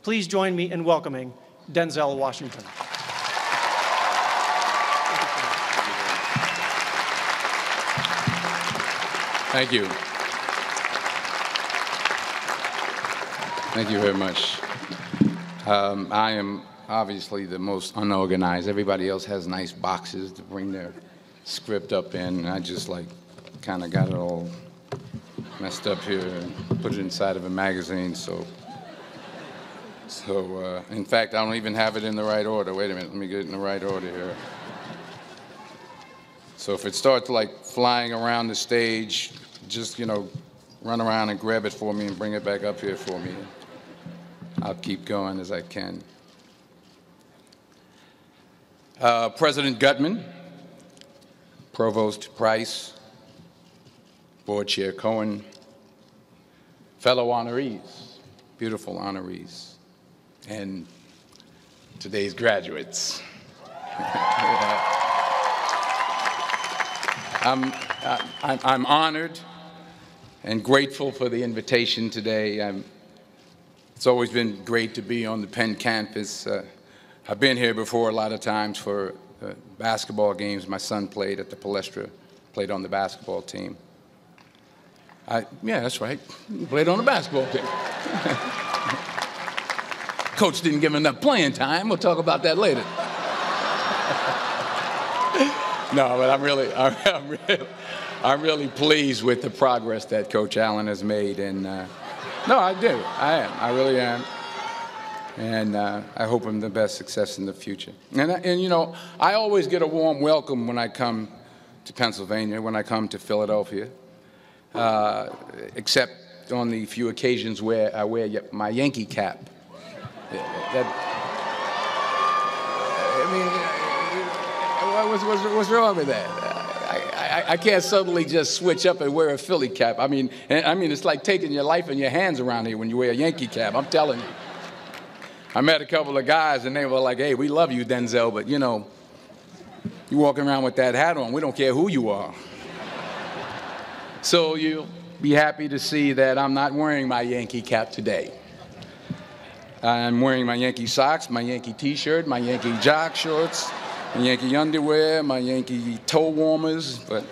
Please join me in welcoming Denzel Washington. Thank you. Thank you very much. I am obviously the most unorganized. Everybody else has nice boxes to bring their script up in. I just kind of got it all messed up here and put it inside of a magazine. So in fact, I don't even have it in the right order. Wait a minute, let me get it in the right order here. So if it starts flying around the stage, just, run around and grab it for me and bring it back up here for me. I'll keep going as I can. President Gutman, Provost Price, Board Chair Cohen, fellow honorees, beautiful honorees, and today's graduates. I'm honored and grateful for the invitation today. It's always been great to be on the Penn campus. I've been here before a lot of times for basketball games. My son played at the Palestra, played on the basketball team. Yeah, that's right. He played on the basketball team. Coach didn't give him enough playing time. We'll talk about that later. No, but I'm really pleased with the progress that Coach Allen has made, and no, I do. I am. I really am. And I hope him the best success in the future. And I always get a warm welcome when I come to Pennsylvania, when I come to Philadelphia, except on the few occasions where I wear my Yankee cap. What's wrong with that? I can't suddenly just switch up and wear a Philly cap. I mean, it's like taking your life in your hands around here when you wear a Yankee cap. I'm telling you. I met a couple of guys, and they were like, "Hey, we love you, Denzel, but you walking around with that hat on, we don't care who you are." So you'll be happy to see that I'm not wearing my Yankee cap today. I'm wearing my Yankee socks, my Yankee T-shirt, my Yankee jock shorts, my Yankee underwear, my Yankee toe warmers, but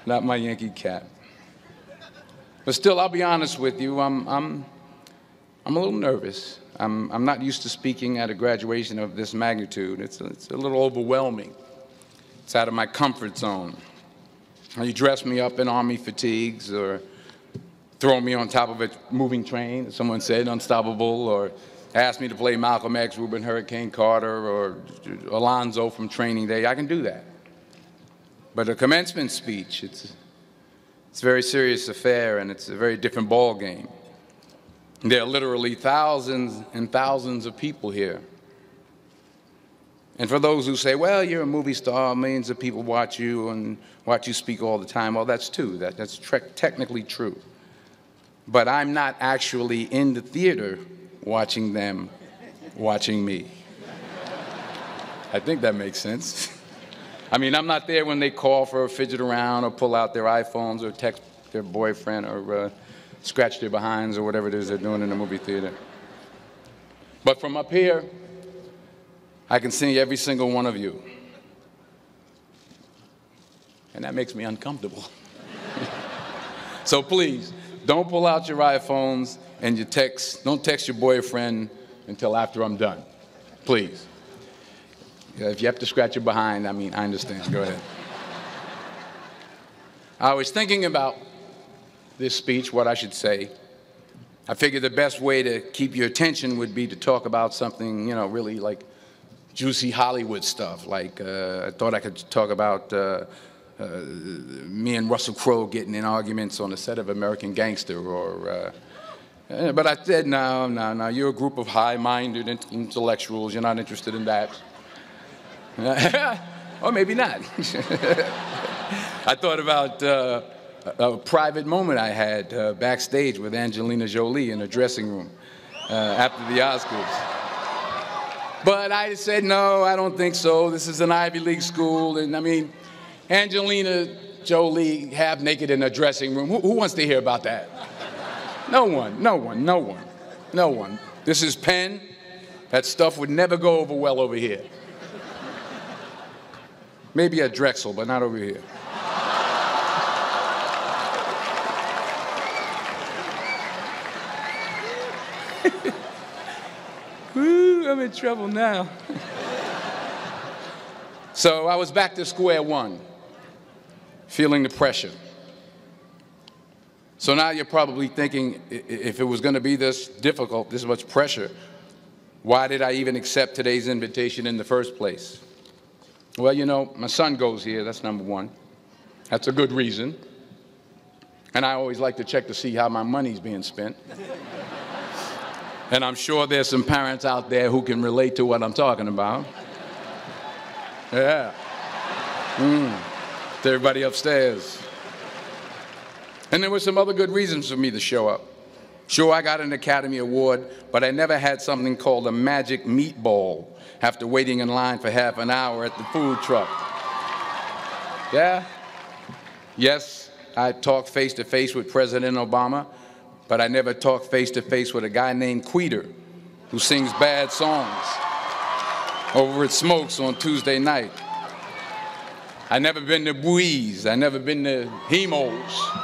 not my Yankee cap. But still, I'll be honest with you, I'm a little nervous. I'm not used to speaking at a graduation of this magnitude. It's a little overwhelming. It's out of my comfort zone. You dress me up in army fatigues or throw me on top of a moving train, as someone said, unstoppable, or ask me to play Malcolm X, Reuben Hurricane Carter, or Alonzo from Training Day. I can do that. But a commencement speech, it's a very serious affair, and it's a very different ball game. There are literally thousands and thousands of people here. And for those who say, well, you're a movie star, millions of people watch you and watch you speak all the time, well, that's true. That's technically true. But I'm not actually in the theater watching them watching me. I think that makes sense. I mean, I'm not there when they call for a fidget around or pull out their iPhones or text their boyfriend or scratch their behinds or whatever it is they're doing in the movie theater. But from up here, I can see every single one of you. And that makes me uncomfortable. So please, don't pull out your iPhones and don't text your boyfriend until after I'm done. Please. If you have to scratch your behind, I understand. Go ahead. I was thinking about this speech, what I should say. I figured the best way to keep your attention would be to talk about something, really like juicy Hollywood stuff. Like, I thought I could talk about me and Russell Crowe getting in arguments on the set of American Gangster, but I said, no, you're a group of high-minded intellectuals. You're not interested in that. Or maybe not. I thought about a private moment I had backstage with Angelina Jolie in a dressing room after the Oscars. But I said, no, I don't think so. This is an Ivy League school. And Angelina Jolie half naked in a dressing room. Who wants to hear about that? No one. No one. This is pen. That stuff would never go over well over here. Maybe at Drexel, but not over here. Woo, I'm in trouble now. So I was back to square one, feeling the pressure. So now you're probably thinking, if it was going to be this difficult, this much pressure, why did I even accept today's invitation in the first place? Well, you know, my son goes here, that's number one. That's a good reason. And I always like to check to see how my money's being spent. And I'm sure there's some parents out there who can relate to what I'm talking about. Yeah. To everybody upstairs. And there were some other good reasons for me to show up. Sure, I got an Academy Award, but I never had something called a magic meatball after waiting in line for half an hour at the food truck. Yeah? Yes, I talked face-to-face with President Obama, but I never talked face-to-face with a guy named Queeter who sings bad songs over at Smokes on Tuesday night. I never been to Buies. I never been to Hemos.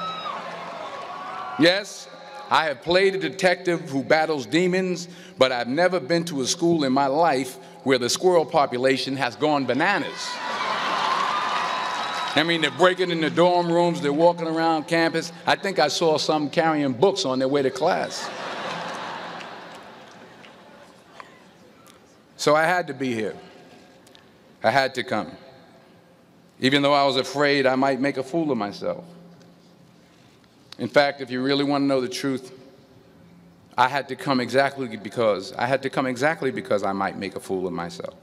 Yes, I have played a detective who battles demons, but I've never been to a school in my life where the squirrel population has gone bananas. I mean, they're breaking in the dorm rooms, they're walking around campus. I think I saw some carrying books on their way to class. So I had to be here. I had to come. Even though I was afraid I might make a fool of myself. In fact, if you really want to know the truth, I had to come exactly because I might make a fool of myself.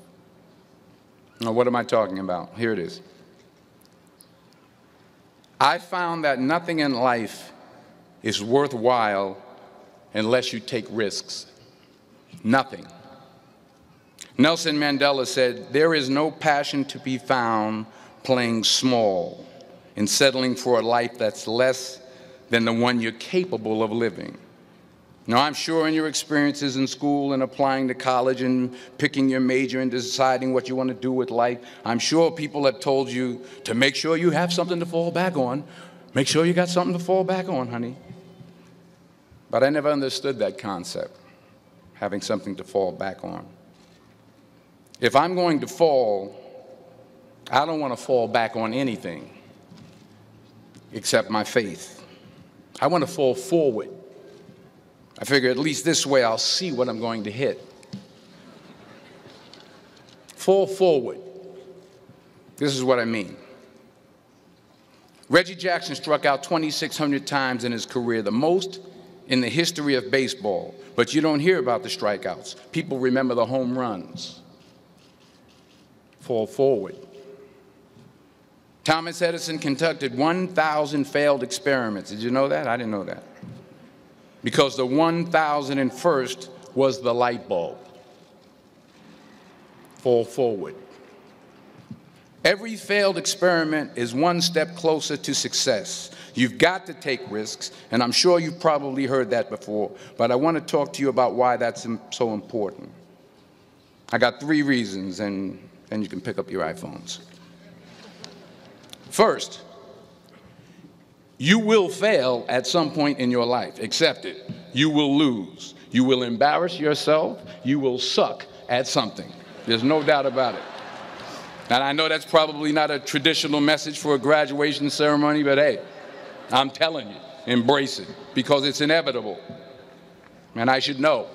Now, what am I talking about? Here it is. I found that nothing in life is worthwhile unless you take risks. Nothing. Nelson Mandela said, "There is no passion to be found playing small and settling for a life that's less than the one you're capable of living." Now, I'm sure in your experiences in school and applying to college and picking your major and deciding what you want to do with life, I'm sure people have told you to make sure you have something to fall back on. Make sure you got something to fall back on, honey. But I never understood that concept, having something to fall back on. If I'm going to fall, I don't want to fall back on anything except my faith. I want to fall forward. I figure at least this way I'll see what I'm going to hit. Fall forward. This is what I mean. Reggie Jackson struck out 2,600 times in his career, the most in the history of baseball. But you don't hear about the strikeouts. People remember the home runs. Fall forward. Thomas Edison conducted 1,000 failed experiments. Did you know that? I didn't know that. Because the 1,001st was the light bulb. Fall forward. Every failed experiment is one step closer to success. You've got to take risks, and I'm sure you've probably heard that before, but I want to talk to you about why that's so important. I got 3 reasons, and then you can pick up your iPhones. First, you will fail at some point in your life. Accept it. You will lose. You will embarrass yourself. You will suck at something. There's no doubt about it. And I know that's probably not a traditional message for a graduation ceremony, but hey, I'm telling you, embrace it, because it's inevitable. And I should know.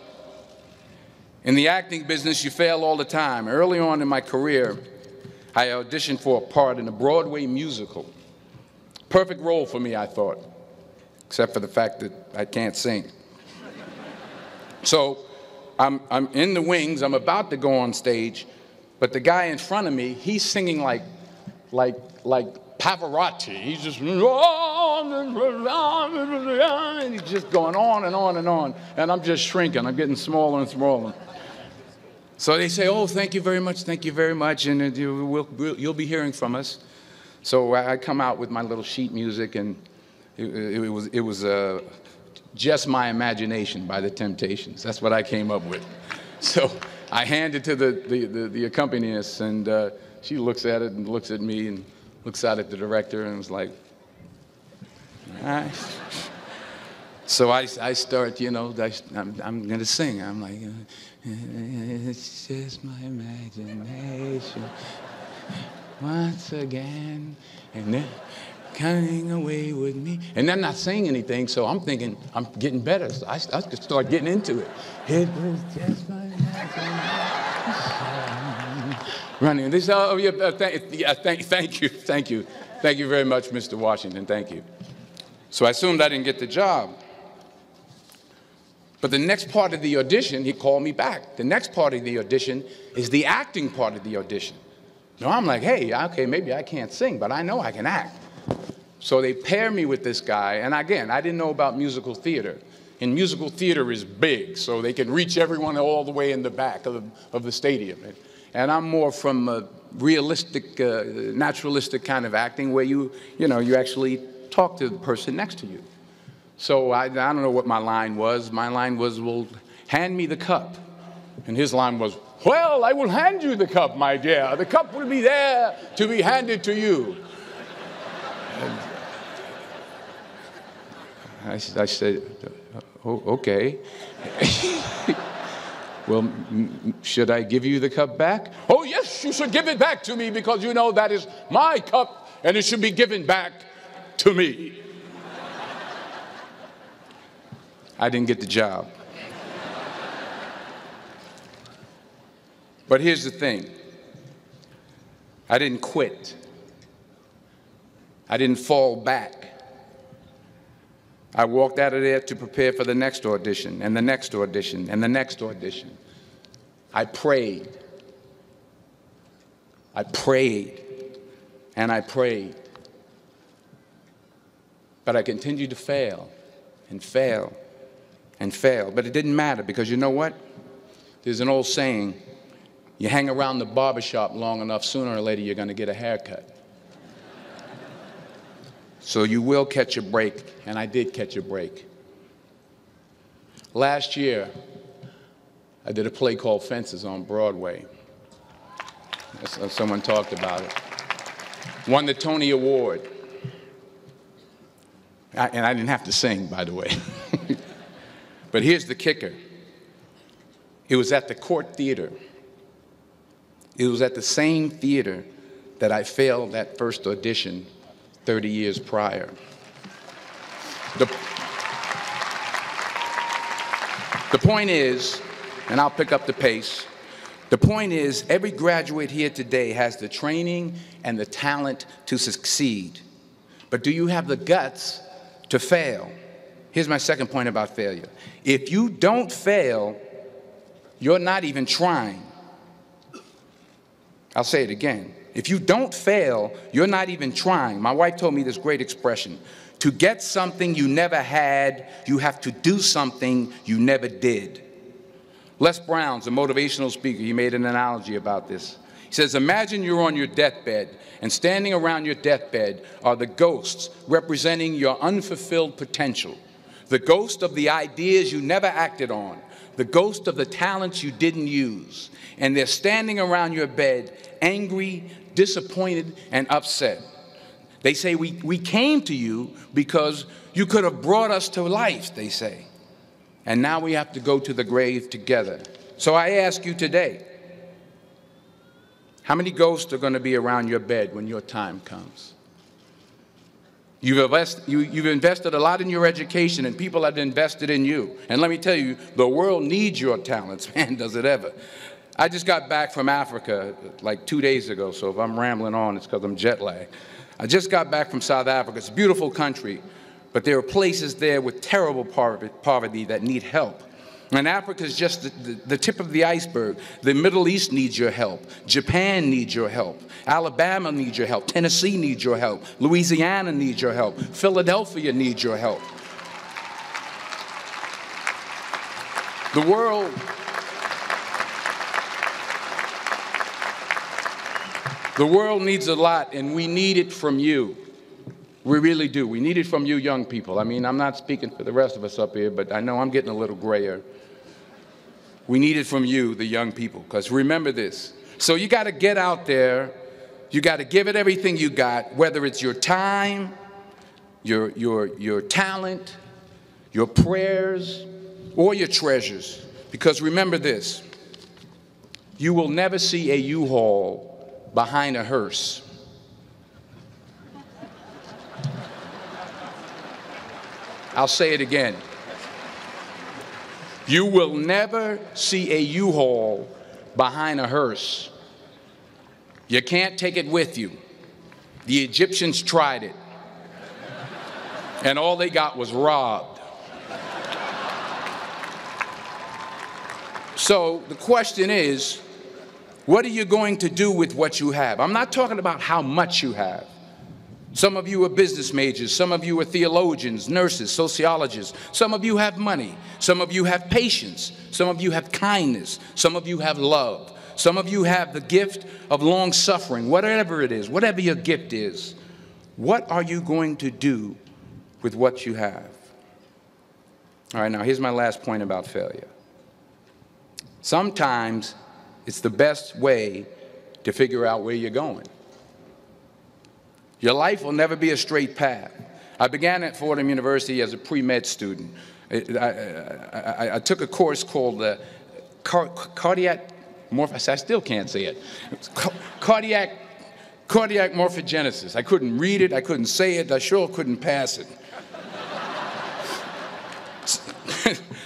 In the acting business, you fail all the time. Early on in my career, I auditioned for a part in a Broadway musical. Perfect role for me, I thought, except for the fact that I can't sing. So I'm in the wings, I'm about to go on stage, but the guy in front of me, he's singing like Pavarotti. He's just, and he's just going on and on and on, and I'm just shrinking, I'm getting smaller and smaller. So they say, "Oh, thank you very much, and you'll be hearing from us." So I come out with my little sheet music, and it was Just My Imagination by the Temptations. That's what I came up with. So I hand it to the accompanist, and she looks at it and looks at me and looks out at the director and was like, all right. So I start, you know, I'm going to sing. I'm like, it's just my imagination once again, and then coming away with me. And I'm not saying anything, so I'm thinking I'm getting better. So I start getting into it. It was just my imagination. Running. They say, oh, yeah, thank you. Thank you very much, Mr. Washington. Thank you. So I assumed I didn't get the job. But the next part of the audition, he called me back. The next part of the audition is the acting part of the audition. So I'm like, hey, okay, maybe I can't sing, but I know I can act. So they pair me with this guy, and again, I didn't know about musical theater. And musical theater is big, so they can reach everyone all the way in the back of the stadium. And I'm more from a realistic, naturalistic kind of acting where you actually talk to the person next to you. So I don't know what my line was. My line was, well, hand me the cup. And his line was, well, I will hand you the cup, my dear. The cup will be there to be handed to you. I said, oh, okay. Well, should I give you the cup back? Oh, yes, you should give it back to me because you know that is my cup and it should be given back to me. I didn't get the job. But here's the thing. I didn't quit. I didn't fall back. I walked out of there to prepare for the next audition, and the next audition, and the next audition. I prayed. I prayed, and I prayed. But I continued to fail, and fail, and fail. But it didn't matter, because you know what? There's an old saying, you hang around the barbershop long enough, sooner or later you're going to get a haircut. So you will catch a break, and I did catch a break. Last year, I did a play called Fences on Broadway. Someone talked about it. Won the Tony Award. And I didn't have to sing, by the way. But here's the kicker. It was at the Court Theater. It was at the same theater that I failed that first audition 30 years prior. The point is, and I'll pick up the pace, the point is every graduate here today has the training and the talent to succeed. But do you have the guts to fail? Here's my second point about failure. If you don't fail, you're not even trying. I'll say it again. If you don't fail, you're not even trying. My wife told me this great expression. To get something you never had, you have to do something you never did. Les Brown's a motivational speaker. He made an analogy about this. He says, imagine you're on your deathbed, and standing around your deathbed are the ghosts representing your unfulfilled potential. The ghost of the ideas you never acted on. The ghost of the talents you didn't use. And they're standing around your bed, angry, disappointed, and upset. They say, we came to you because you could have brought us to life, they say. And now we have to go to the grave together. So I ask you today, how many ghosts are going to be around your bed when your time comes? You've invested a lot in your education, and people have invested in you. And let me tell you, the world needs your talents. Man, does it ever. I just got back from Africa like 2 days ago, so if I'm rambling on, it's because I'm jet lagged. I just got back from South Africa. It's a beautiful country, but there are places there with terrible poverty that need help. And Africa is just the tip of the iceberg. The Middle East needs your help. Japan needs your help. Alabama needs your help. Tennessee needs your help. Louisiana needs your help. Philadelphia needs your help. The world needs a lot, and we need it from you. We really do. We need it from you young people. I mean, I'm not speaking for the rest of us up here, but I know I'm getting a little grayer. We need it from you, the young people, because remember this. So you got to get out there. You got to give it everything you got, whether it's your time, your talent, your prayers, or your treasures. Because remember this. You will never see a U-Haul behind a hearse. I'll say it again. You will never see a U-Haul behind a hearse. You can't take it with you. The Egyptians tried it, and all they got was robbed. So the question is, what are you going to do with what you have? I'm not talking about how much you have. Some of you are business majors, some of you are theologians, nurses, sociologists, some of you have money, some of you have patience, some of you have kindness, some of you have love, some of you have the gift of long suffering, whatever it is, whatever your gift is. What are you going to do with what you have? All right, now here's my last point about failure. Sometimes it's the best way to figure out where you're going. Your life will never be a straight path. I began at Fordham University as a pre-med student. I took a course called cardiac morphogenesis. I still can't say it. Cardiac morphogenesis. I couldn't read it. I couldn't say it. I sure couldn't pass it.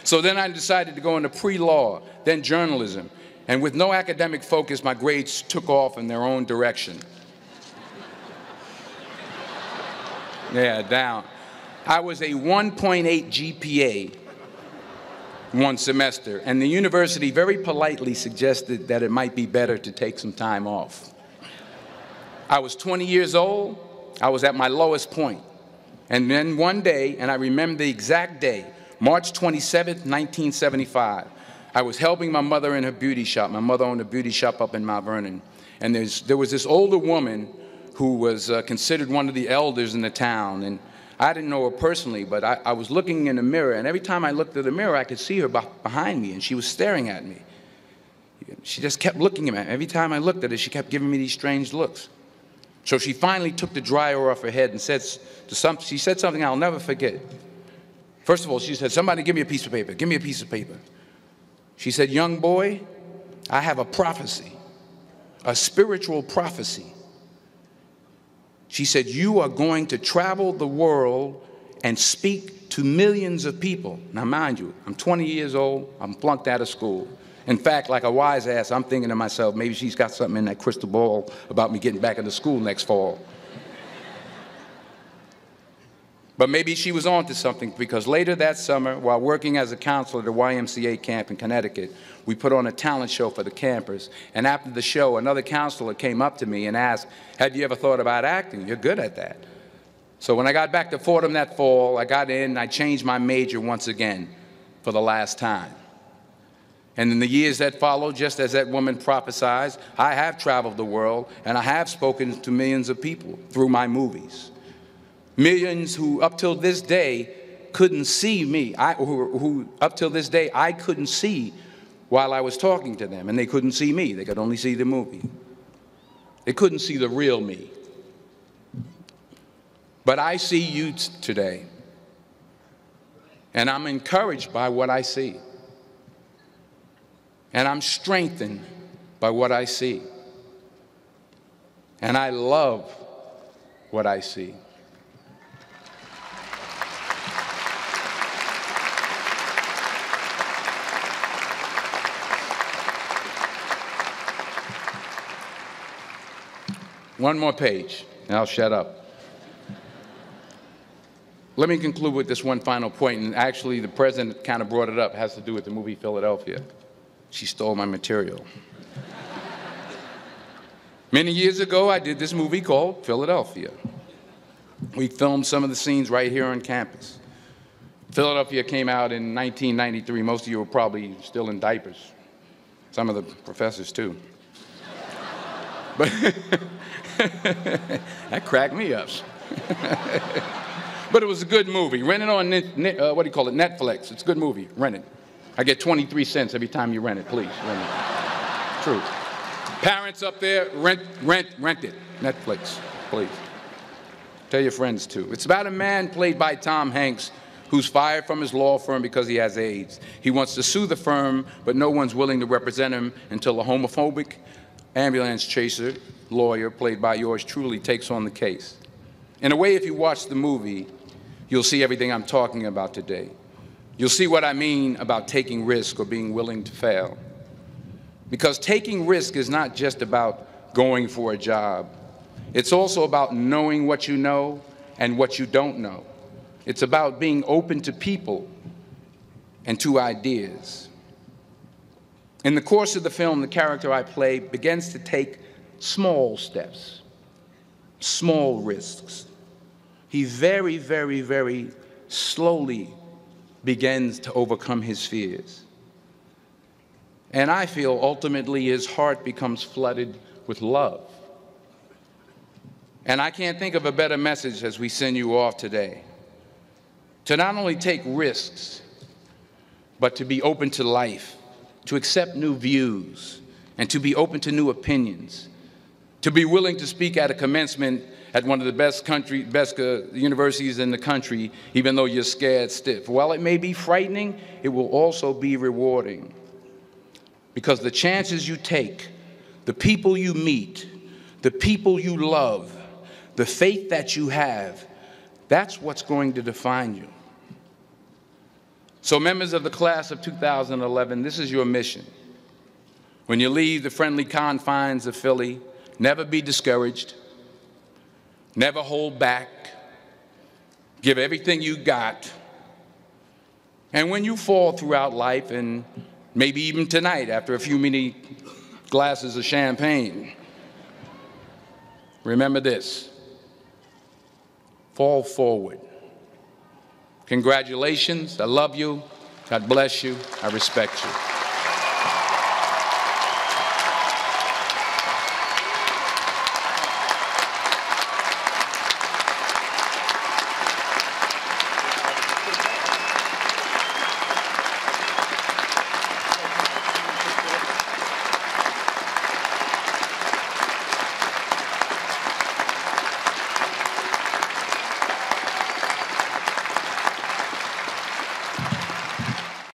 So then I decided to go into pre-law, then journalism. And with no academic focus, my grades took off in their own direction. Yeah, down. I was a 1.8 GPA one semester, and the university very politely suggested that it might be better to take some time off. I was 20 years old. I was at my lowest point. And then one day, and I remember the exact day, March 27th, 1975, I was helping my mother in her beauty shop. My mother owned a beauty shop up in Mount Vernon. And there was this older woman who was considered one of the elders in the town. And I didn't know her personally, but I was looking in the mirror, and every time I looked at the mirror, I could see her behind me, and she was staring at me. She just kept looking at me. Every time I looked at her, she kept giving me these strange looks. So she finally took the dryer off her head and she said something I'll never forget. First of all, she said, "Somebody give me a piece of paper. Give me a piece of paper." She said, "Young boy, I have a prophecy, a spiritual prophecy." She said, "You are going to travel the world and speak to millions of people." Now, mind you, I'm 20 years old. I'm flunked out of school. In fact, like a wise ass, I'm thinking to myself, maybe she's got something in that crystal ball about me getting back into school next fall. But maybe she was on to something, because later that summer, while working as a counselor at a YMCA camp in Connecticut, we put on a talent show for the campers. And after the show, another counselor came up to me and asked, "Have you ever thought about acting? You're good at that." So when I got back to Fordham that fall, I got in and I changed my major once again for the last time. And in the years that followed, just as that woman prophesied, I have traveled the world and I have spoken to millions of people through my movies. Millions who up till this day couldn't see me, who up till this day I couldn't see while I was talking to them, and they couldn't see me. They could only see the movie. They couldn't see the real me. But I see you today, and I'm encouraged by what I see. And I'm strengthened by what I see. And I love what I see. One more page, and I'll shut up. Let me conclude with this one final point, and actually the president kind of brought it up. It has to do with the movie Philadelphia. She stole my material. Many years ago, I did this movie called Philadelphia. We filmed some of the scenes right here on campus. Philadelphia came out in 1993. Most of you were probably still in diapers. Some of the professors, too. But that cracked me up. But it was a good movie. Rent it on, what do you call it, Netflix. It's a good movie. Rent it. I get 23 cents every time you rent it. Please, rent it. True. Parents up there, rent it. Netflix, please. Tell your friends, too. It's about a man played by Tom Hanks who's fired from his law firm because he has AIDS. He wants to sue the firm, but no one's willing to represent him until a homophobic ambulance chaser lawyer, played by yours truly, takes on the case. In a way, if you watch the movie, you'll see everything I'm talking about today. You'll see what I mean about taking risk or being willing to fail. Because taking risk is not just about going for a job. It's also about knowing what you know and what you don't know. It's about being open to people and to ideas. In the course of the film, the character I play begins to take small steps, small risks. He very, very, very slowly begins to overcome his fears. And I feel ultimately his heart becomes flooded with love. And I can't think of a better message as we send you off today. To not only take risks, but to be open to life, to accept new views, and to be open to new opinions, to be willing to speak at a commencement at one of the best universities in the country, even though you're scared stiff. While it may be frightening, it will also be rewarding. Because the chances you take, the people you meet, the people you love, the faith that you have, that's what's going to define you. So members of the class of 2011, this is your mission. When you leave the friendly confines of Philly, never be discouraged, never hold back, give everything you got. And when you fall throughout life, and maybe even tonight after a few many glasses of champagne, remember this: fall forward. Congratulations. I love you. God bless you. I respect you.